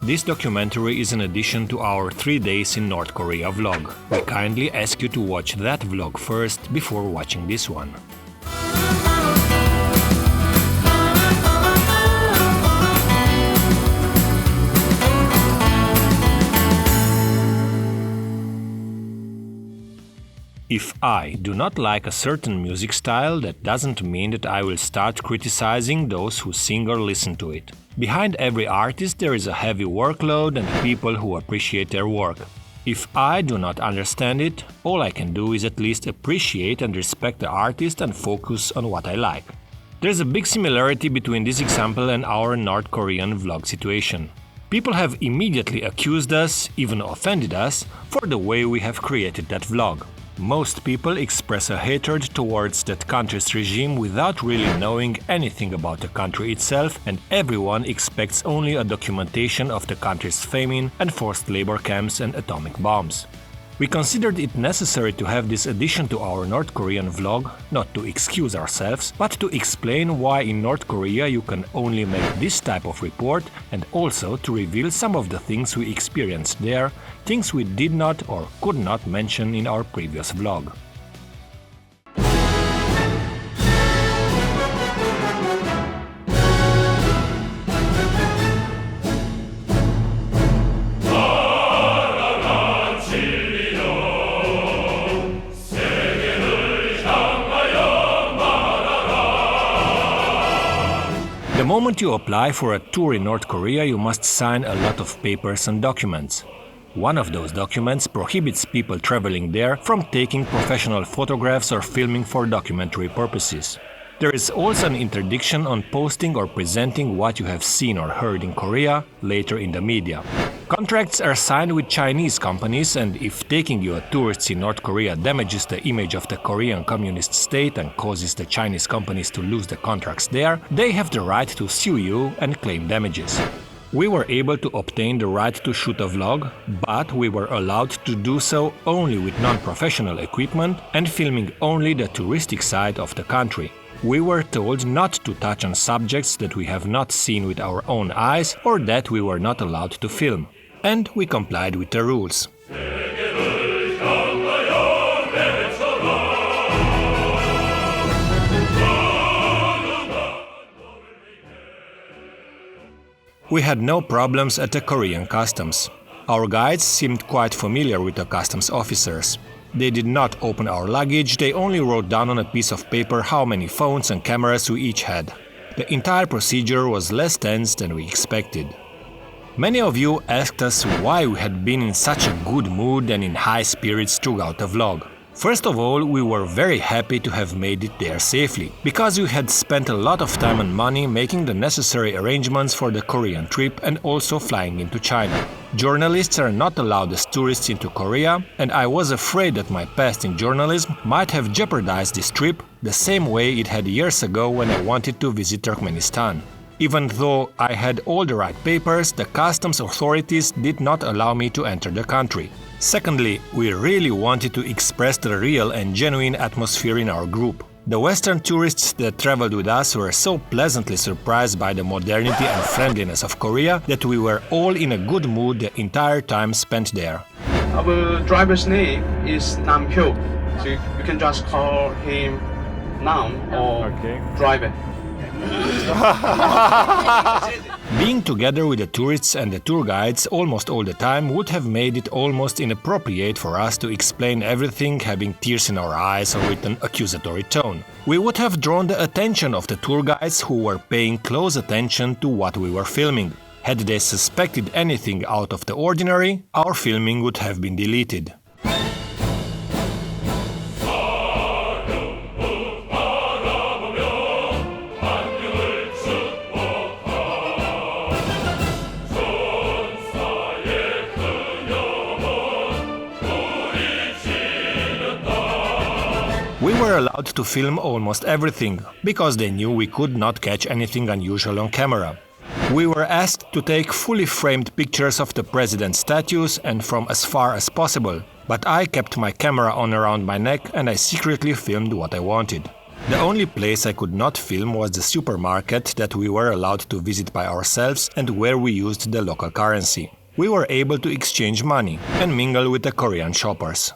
This documentary is an addition to our 3 days in North Korea vlog. We kindly ask you to watch that vlog first before watching this one. If I do not like a certain music style, that doesn't mean that I will start criticizing those who sing or listen to it. Behind every artist there is a heavy workload and people who appreciate their work. If I do not understand it, all I can do is at least appreciate and respect the artist and focus on what I like. There's a big similarity between this example and our North Korean vlog situation. People have immediately accused us, even offended us, for the way we have created that vlog. Most people express a hatred towards that country's regime without really knowing anything about the country itself, and everyone expects only a documentation of the country's famine and forced labor camps and atomic bombs. We considered it necessary to have this addition to our North Korean vlog, not to excuse ourselves, but to explain why in North Korea you can only make this type of report, and also to reveal some of the things we experienced there, things we did not or could not mention in our previous vlog. The moment you apply for a tour in North Korea, you must sign a lot of papers and documents. One of those documents prohibits people traveling there from taking professional photographs or filming for documentary purposes. There is also an interdiction on posting or presenting what you have seen or heard in Korea later in the media. Contracts are signed with Chinese companies, and if taking you a tourist in North Korea damages the image of the Korean communist state and causes the Chinese companies to lose the contracts there, they have the right to sue you and claim damages. We were able to obtain the right to shoot a vlog, but we were allowed to do so only with non-professional equipment and filming only the touristic side of the country. We were told not to touch on subjects that we have not seen with our own eyes or that we were not allowed to film. And we complied with the rules. We had no problems at the Korean customs. Our guides seemed quite familiar with the customs officers. They did not open our luggage, they only wrote down on a piece of paper how many phones and cameras we each had. The entire procedure was less tense than we expected. Many of you asked us why we had been in such a good mood and in high spirits throughout the vlog. First of all, we were very happy to have made it there safely, because we had spent a lot of time and money making the necessary arrangements for the Korean trip and also flying into China. Journalists are not allowed as tourists into Korea, and I was afraid that my past in journalism might have jeopardized this trip the same way it had years ago when I wanted to visit Turkmenistan. Even though I had all the right papers, the customs authorities did not allow me to enter the country. Secondly, we really wanted to express the real and genuine atmosphere in our group. The Western tourists that traveled with us were so pleasantly surprised by the modernity and friendliness of Korea that we were all in a good mood the entire time spent there. Our driver's name is Nam Pyo, so you can just call him Nam or Driver. Being together with the tourists and the tour guides almost all the time would have made it almost inappropriate for us to explain everything having tears in our eyes or with an accusatory tone. We would have drawn the attention of the tour guides who were paying close attention to what we were filming. Had they suspected anything out of the ordinary, our filming would have been deleted. We were allowed to film almost everything, because they knew we could not catch anything unusual on camera. We were asked to take fully framed pictures of the president's statues and from as far as possible, but I kept my camera on around my neck and I secretly filmed what I wanted. The only place I could not film was the supermarket that we were allowed to visit by ourselves and where we used the local currency. We were able to exchange money and mingle with the Korean shoppers.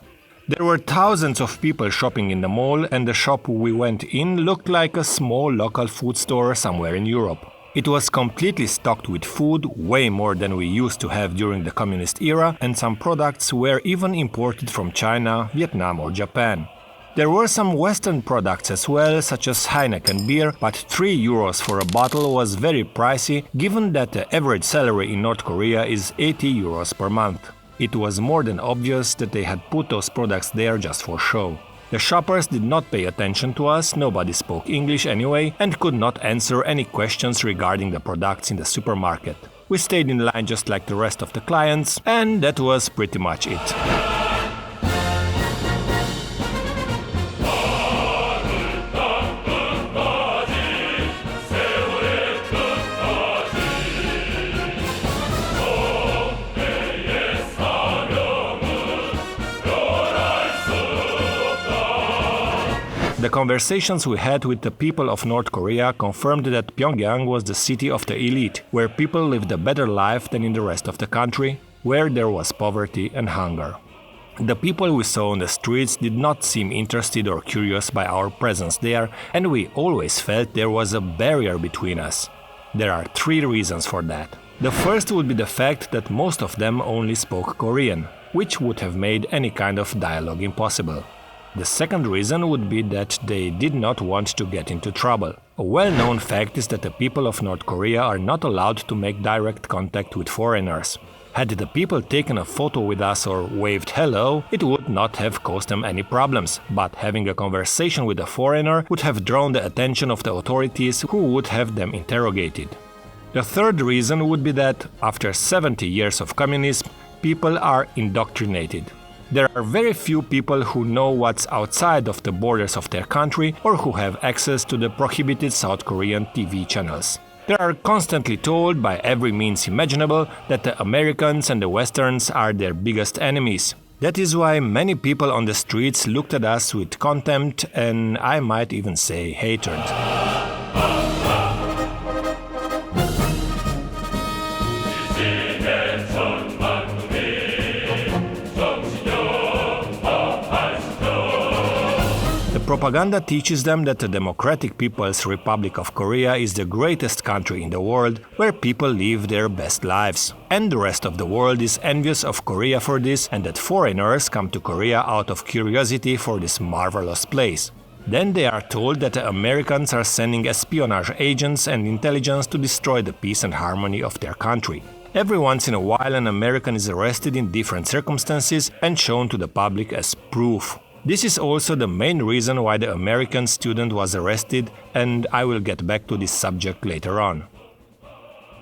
There were thousands of people shopping in the mall, and the shop we went in looked like a small local food store somewhere in Europe. It was completely stocked with food, way more than we used to have during the communist era, and some products were even imported from China, Vietnam or Japan. There were some Western products as well, such as Heineken beer, but 3 euros for a bottle was very pricey, given that the average salary in North Korea is 80 euros per month. It was more than obvious that they had put those products there just for show. The shoppers did not pay attention to us, nobody spoke English anyway, and could not answer any questions regarding the products in the supermarket. We stayed in line just like the rest of the clients, and that was pretty much it. The conversations we had with the people of North Korea confirmed that Pyongyang was the city of the elite, where people lived a better life than in the rest of the country, where there was poverty and hunger. The people we saw on the streets did not seem interested or curious by our presence there, and we always felt there was a barrier between us. There are 3 reasons for that. The first would be the fact that most of them only spoke Korean, which would have made any kind of dialogue impossible. The second reason would be that they did not want to get into trouble. A well-known fact is that the people of North Korea are not allowed to make direct contact with foreigners. Had the people taken a photo with us or waved hello, it would not have caused them any problems, but having a conversation with a foreigner would have drawn the attention of the authorities, who would have them interrogated. The third reason would be that, after 70 years of communism, people are indoctrinated. There are very few people who know what's outside of the borders of their country or who have access to the prohibited South Korean TV channels. They are constantly told by every means imaginable that the Americans and the Westerns are their biggest enemies. That is why many people on the streets looked at us with contempt and I might even say hatred. Propaganda teaches them that the Democratic People's Republic of Korea is the greatest country in the world, where people live their best lives. And the rest of the world is envious of Korea for this, and that foreigners come to Korea out of curiosity for this marvelous place. Then they are told that the Americans are sending espionage agents and intelligence to destroy the peace and harmony of their country. Every once in a while an American is arrested in different circumstances and shown to the public as proof. This is also the main reason why the American student was arrested, and I will get back to this subject later on.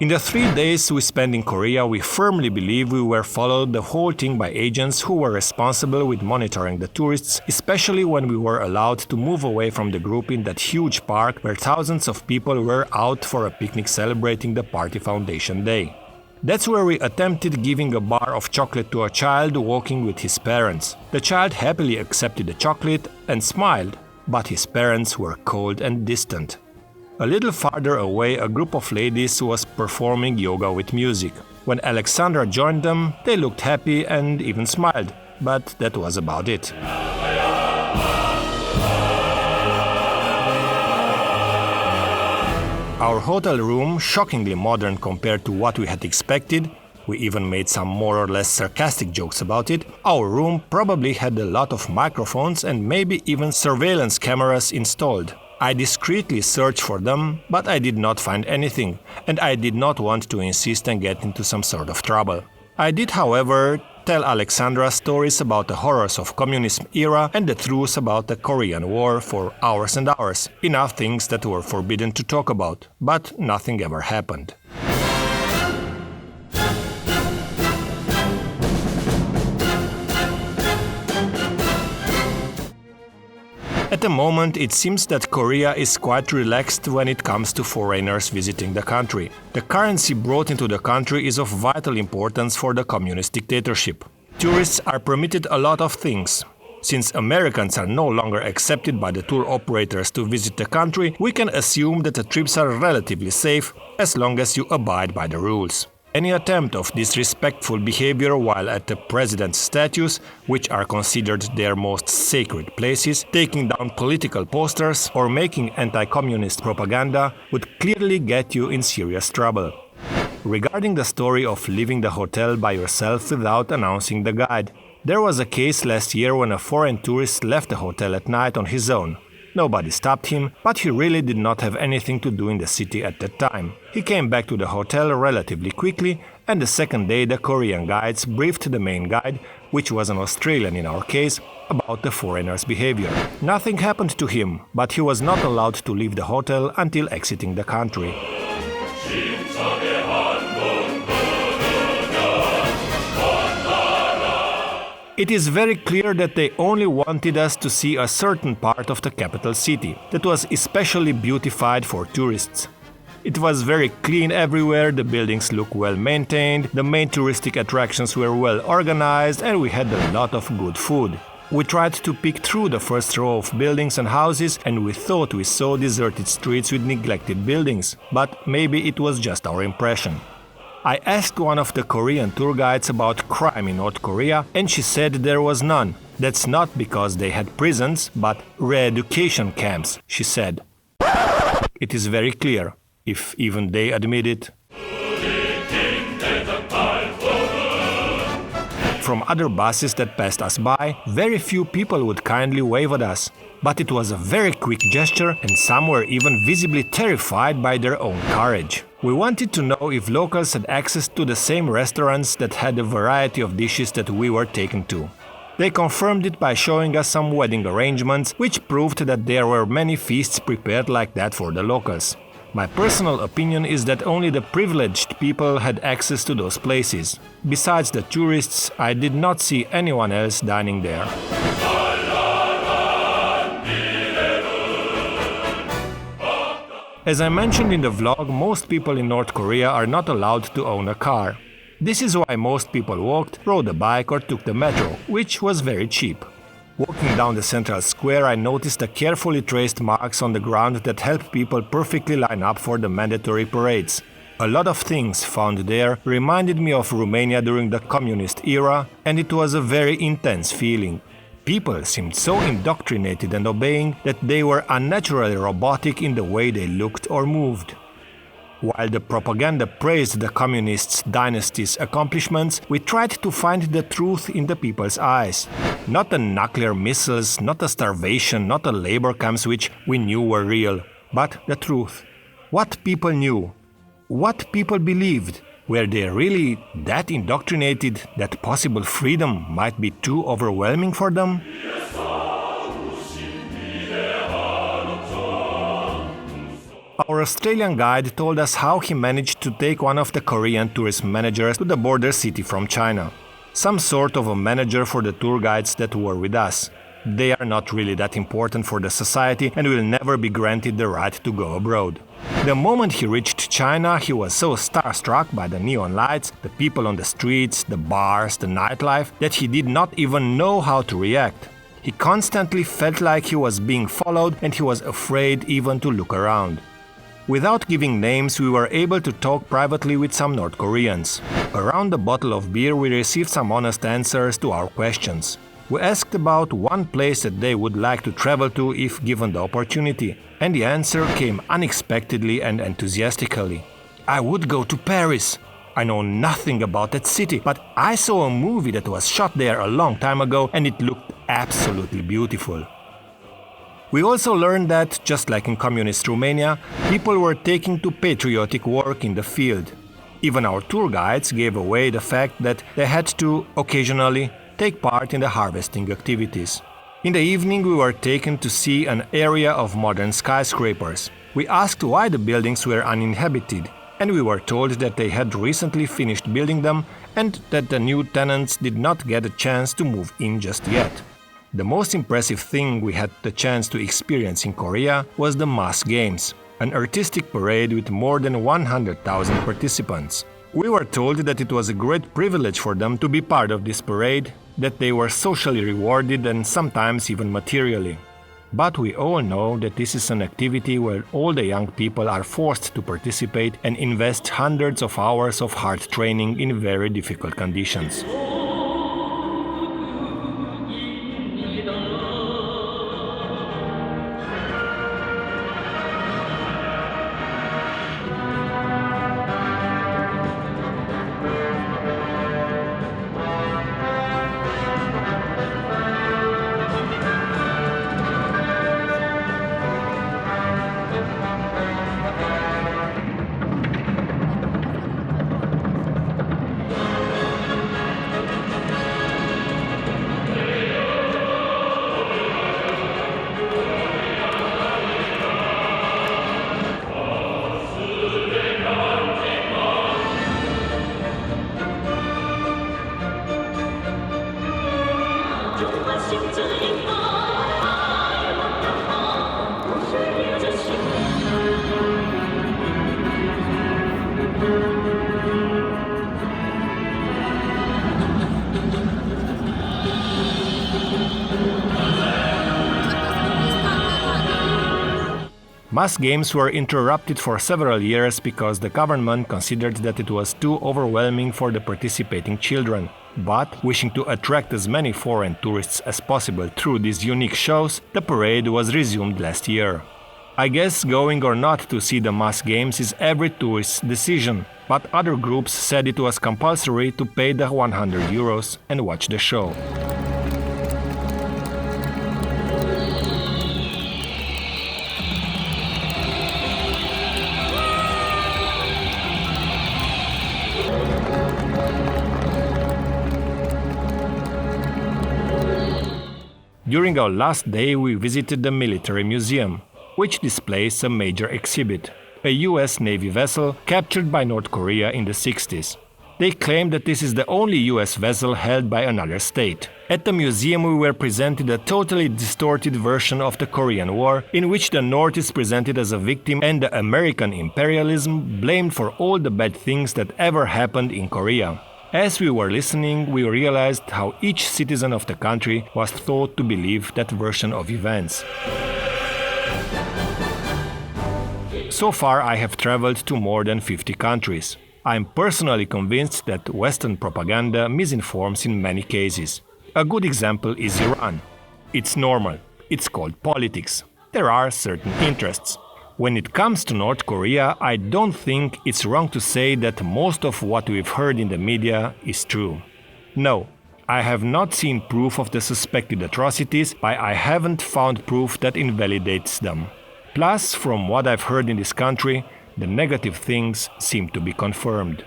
In the 3 days we spent in Korea, we firmly believe we were followed the whole thing by agents who were responsible with monitoring the tourists, especially when we were allowed to move away from the group in that huge park where thousands of people were out for a picnic celebrating the Party Foundation Day. That's where we attempted giving a bar of chocolate to a child walking with his parents. The child happily accepted the chocolate and smiled, but his parents were cold and distant. A little farther away, a group of ladies was performing yoga with music. When Alexandra joined them, they looked happy and even smiled, but that was about it. Our hotel room, shockingly modern compared to what we had expected, we even made some more or less sarcastic jokes about it, our room probably had a lot of microphones and maybe even surveillance cameras installed. I discreetly searched for them, but I did not find anything, and I did not want to insist and get into some sort of trouble. I did, however, tell Alexandra stories about the horrors of communism era and the truth about the Korean War for hours and hours. Enough things that were forbidden to talk about, but nothing ever happened. At the moment, it seems that Korea is quite relaxed when it comes to foreigners visiting the country. The currency brought into the country is of vital importance for the communist dictatorship. Tourists are permitted a lot of things. Since Americans are no longer accepted by the tour operators to visit the country, we can assume that the trips are relatively safe as long as you abide by the rules. Any attempt of disrespectful behavior while at the president's statues, which are considered their most sacred places, taking down political posters or making anti-communist propaganda would clearly get you in serious trouble. Regarding the story of leaving the hotel by yourself without announcing the guide, there was a case last year when a foreign tourist left the hotel at night on his own. Nobody stopped him, but he really did not have anything to do in the city at that time. He came back to the hotel relatively quickly, and the second day the Korean guides briefed the main guide, which was an Australian in our case, about the foreigner's behavior. Nothing happened to him, but he was not allowed to leave the hotel until exiting the country. It is very clear that they only wanted us to see a certain part of the capital city that was especially beautified for tourists. It was very clean everywhere, the buildings look well maintained, the main touristic attractions were well organized, and we had a lot of good food. We tried to pick through the first row of buildings and houses, and we thought we saw deserted streets with neglected buildings, but maybe it was just our impression. I asked one of the Korean tour guides about crime in North Korea, and she said there was none. That's not because they had prisons, but re-education camps, she said. It is very clear, if even they admit it. From other buses that passed us by, very few people would kindly wave at us. But it was a very quick gesture, and some were even visibly terrified by their own courage. We wanted to know if locals had access to the same restaurants that had a variety of dishes that we were taken to. They confirmed it by showing us some wedding arrangements, which proved that there were many feasts prepared like that for the locals. My personal opinion is that only the privileged people had access to those places. Besides the tourists, I did not see anyone else dining there. As I mentioned in the vlog, most people in North Korea are not allowed to own a car. This is why most people walked, rode a bike or took the metro, which was very cheap. Walking down the central square, I noticed the carefully traced marks on the ground that help people perfectly line up for the mandatory parades. A lot of things found there reminded me of Romania during the communist era, and it was a very intense feeling. People seemed so indoctrinated and obeying that they were unnaturally robotic in the way they looked or moved. While the propaganda praised the communists' dynasty's accomplishments, we tried to find the truth in the people's eyes. Not the nuclear missiles, not the starvation, not the labor camps which we knew were real, but the truth. What people knew, what people believed. Were they really that indoctrinated that possible freedom might be too overwhelming for them? Our Australian guide told us how he managed to take one of the Korean tourist managers to the border city from China. Some sort of a manager for the tour guides that were with us. They are not really that important for the society and will never be granted the right to go abroad. The moment he reached China, he was so starstruck by the neon lights, the people on the streets, the bars, the nightlife, that he did not even know how to react. He constantly felt like he was being followed and he was afraid even to look around. Without giving names, we were able to talk privately with some North Koreans. Around a bottle of beer, we received some honest answers to our questions. We asked about one place that they would like to travel to if given the opportunity, and the answer came unexpectedly and enthusiastically. I would go to Paris. I know nothing about that city, but I saw a movie that was shot there a long time ago and it looked absolutely beautiful. We also learned that, just like in communist Romania, people were taking to patriotic work in the field. Even our tour guides gave away the fact that they had to, occasionally, take part in the harvesting activities. In the evening we were taken to see an area of modern skyscrapers. We asked why the buildings were uninhabited, and we were told that they had recently finished building them and that the new tenants did not get a chance to move in just yet. The most impressive thing we had the chance to experience in Korea was the mass games, an artistic parade with more than 100,000 participants. We were told that it was a great privilege for them to be part of this parade, that they were socially rewarded and sometimes even materially. But we all know that this is an activity where all the young people are forced to participate and invest hundreds of hours of hard training in very difficult conditions. Mass games were interrupted for several years because the government considered that it was too overwhelming for the participating children. But, wishing to attract as many foreign tourists as possible through these unique shows, the parade was resumed last year. I guess going or not to see the mass games is every tourist's decision, but other groups said it was compulsory to pay the €100 and watch the show. During our last day, we visited the military museum, which displays a major exhibit, a US Navy vessel captured by North Korea in the 60s. They claim that this is the only US vessel held by another state. At the museum we were presented a totally distorted version of the Korean War, in which the North is presented as a victim and the American imperialism blamed for all the bad things that ever happened in Korea. As we were listening, we realized how each citizen of the country was thought to believe that version of events. So far, I have traveled to more than 50 countries. I am personally convinced that Western propaganda misinforms in many cases. A good example is Iran. It's normal. It's called politics. There are certain interests. When it comes to North Korea, I don't think it's wrong to say that most of what we've heard in the media is true. No, I have not seen proof of the suspected atrocities, but I haven't found proof that invalidates them. Plus, from what I've heard in this country, the negative things seem to be confirmed.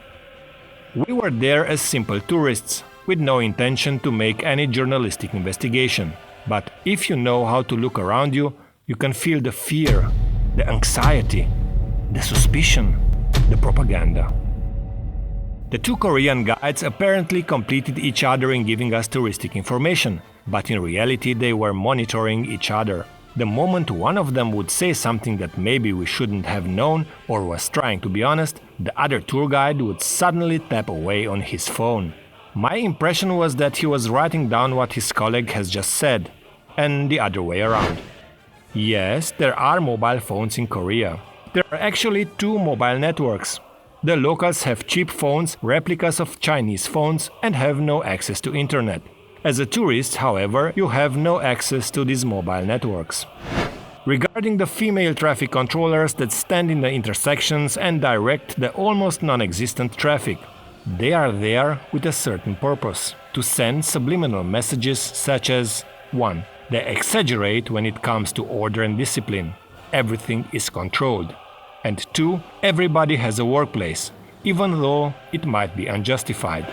We were there as simple tourists, with no intention to make any journalistic investigation. But if you know how to look around you, you can feel the fear, the anxiety, the suspicion, the propaganda. The two Korean guides apparently completed each other in giving us touristic information, but in reality they were monitoring each other. The moment one of them would say something that maybe we shouldn't have known or was trying to be honest, the other tour guide would suddenly tap away on his phone. My impression was that he was writing down what his colleague has just said, and the other way around. Yes, there are mobile phones in Korea. There are actually two mobile networks. The locals have cheap phones, replicas of Chinese phones, and have no access to internet. As a tourist, however, you have no access to these mobile networks. Regarding the female traffic controllers that stand in the intersections and direct the almost non-existent traffic, they are there with a certain purpose: to send subliminal messages such as 1. They exaggerate when it comes to order and discipline. Everything is controlled. And 2. Everybody has a workplace, even though it might be unjustified.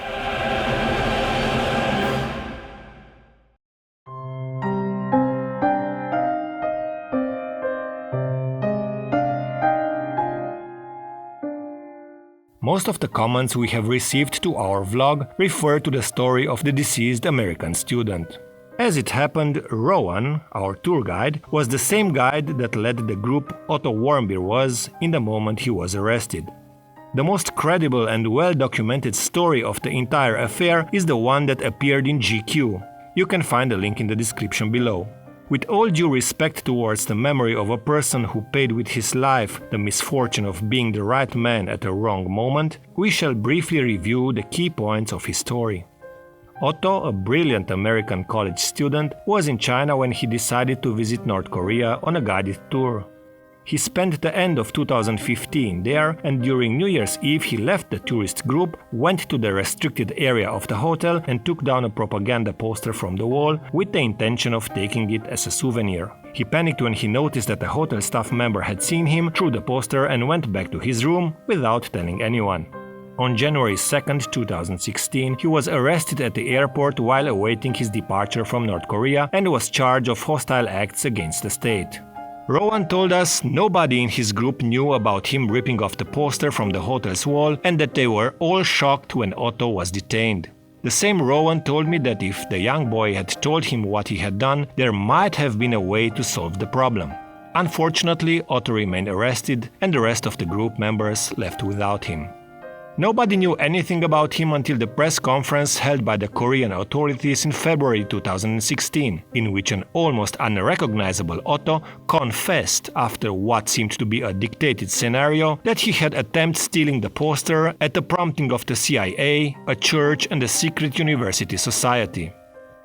Most of the comments we have received to our vlog refer to the story of the deceased American student. As it happened, Rowan, our tour guide, was the same guide that led the group Otto Warmbier was in the moment he was arrested. The most credible and well-documented story of the entire affair is the one that appeared in GQ. You can find a link in the description below. With all due respect towards the memory of a person who paid with his life the misfortune of being the right man at a wrong moment, we shall briefly review the key points of his story. Otto, a brilliant American college student, was in China when he decided to visit North Korea on a guided tour. He spent the end of 2015 there, and during New Year's Eve he left the tourist group, went to the restricted area of the hotel and took down a propaganda poster from the wall with the intention of taking it as a souvenir. He panicked when he noticed that a hotel staff member had seen him, threw the poster and went back to his room without telling anyone. On January 2, 2016, he was arrested at the airport while awaiting his departure from North Korea and was charged of hostile acts against the state. Rowan told us nobody in his group knew about him ripping off the poster from the hotel's wall and that they were all shocked when Otto was detained. The same Rowan told me that if the young boy had told him what he had done, there might have been a way to solve the problem. Unfortunately, Otto remained arrested and the rest of the group members left without him. Nobody knew anything about him until the press conference held by the Korean authorities in February 2016, in which an almost unrecognizable Otto confessed, after what seemed to be a dictated scenario, that he had attempted stealing the poster at the prompting of the CIA, a church and a secret university society.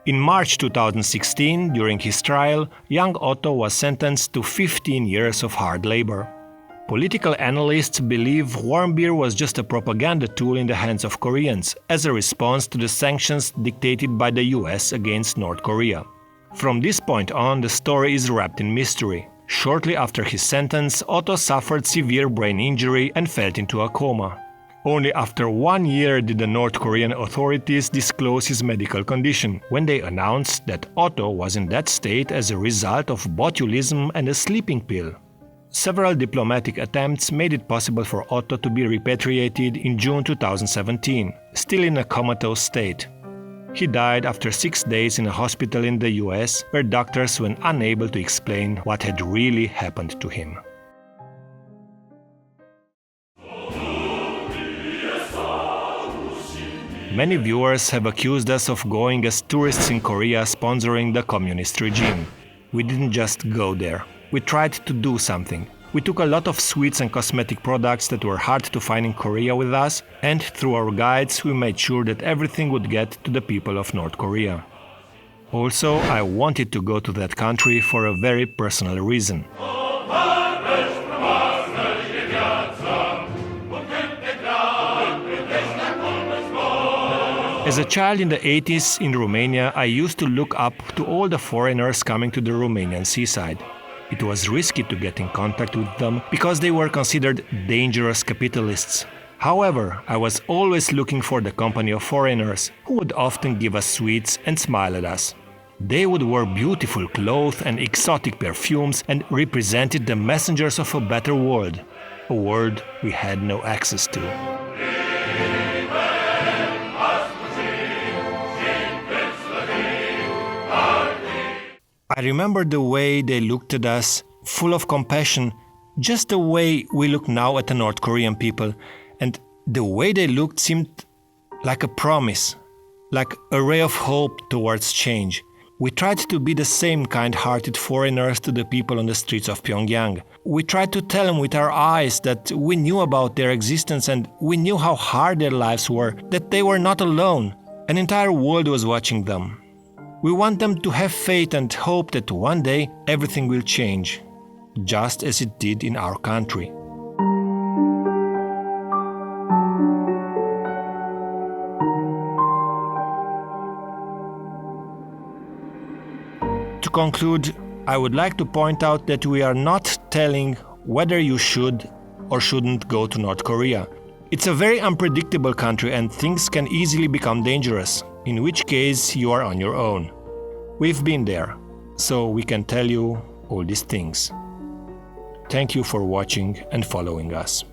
In March 2016, during his trial, young Otto was sentenced to 15 years of hard labor. Political analysts believe Warmbier was just a propaganda tool in the hands of Koreans, as a response to the sanctions dictated by the US against North Korea. From this point on, the story is wrapped in mystery. Shortly after his sentence, Otto suffered severe brain injury and fell into a coma. Only after 1 year did the North Korean authorities disclose his medical condition, when they announced that Otto was in that state as a result of botulism and a sleeping pill. Several diplomatic attempts made it possible for Otto to be repatriated in June 2017, still in a comatose state. He died after 6 days in a hospital in the US, where doctors were unable to explain what had really happened to him. Many viewers have accused us of going as tourists in Korea sponsoring the communist regime. We didn't just go there. We tried to do something. We took a lot of sweets and cosmetic products that were hard to find in Korea with us, and through our guides we made sure that everything would get to the people of North Korea. Also, I wanted to go to that country for a very personal reason. As a child in the 80s in Romania, I used to look up to all the foreigners coming to the Romanian seaside. It was risky to get in contact with them because they were considered dangerous capitalists. However, I was always looking for the company of foreigners who would often give us sweets and smile at us. They would wear beautiful clothes and exotic perfumes and represented the messengers of a better world, a world we had no access to. I remember the way they looked at us, full of compassion, just the way we look now at the North Korean people, and the way they looked seemed like a promise, like a ray of hope towards change. We tried to be the same kind-hearted foreigners to the people on the streets of Pyongyang. We tried to tell them with our eyes that we knew about their existence and we knew how hard their lives were, that they were not alone. An entire world was watching them. We want them to have faith and hope that one day everything will change, just as it did in our country. To conclude, I would like to point out that we are not telling whether you should or shouldn't go to North Korea. It's a very unpredictable country and things can easily become dangerous, in which case you are on your own. We've been there, so we can tell you all these things. Thank you for watching and following us.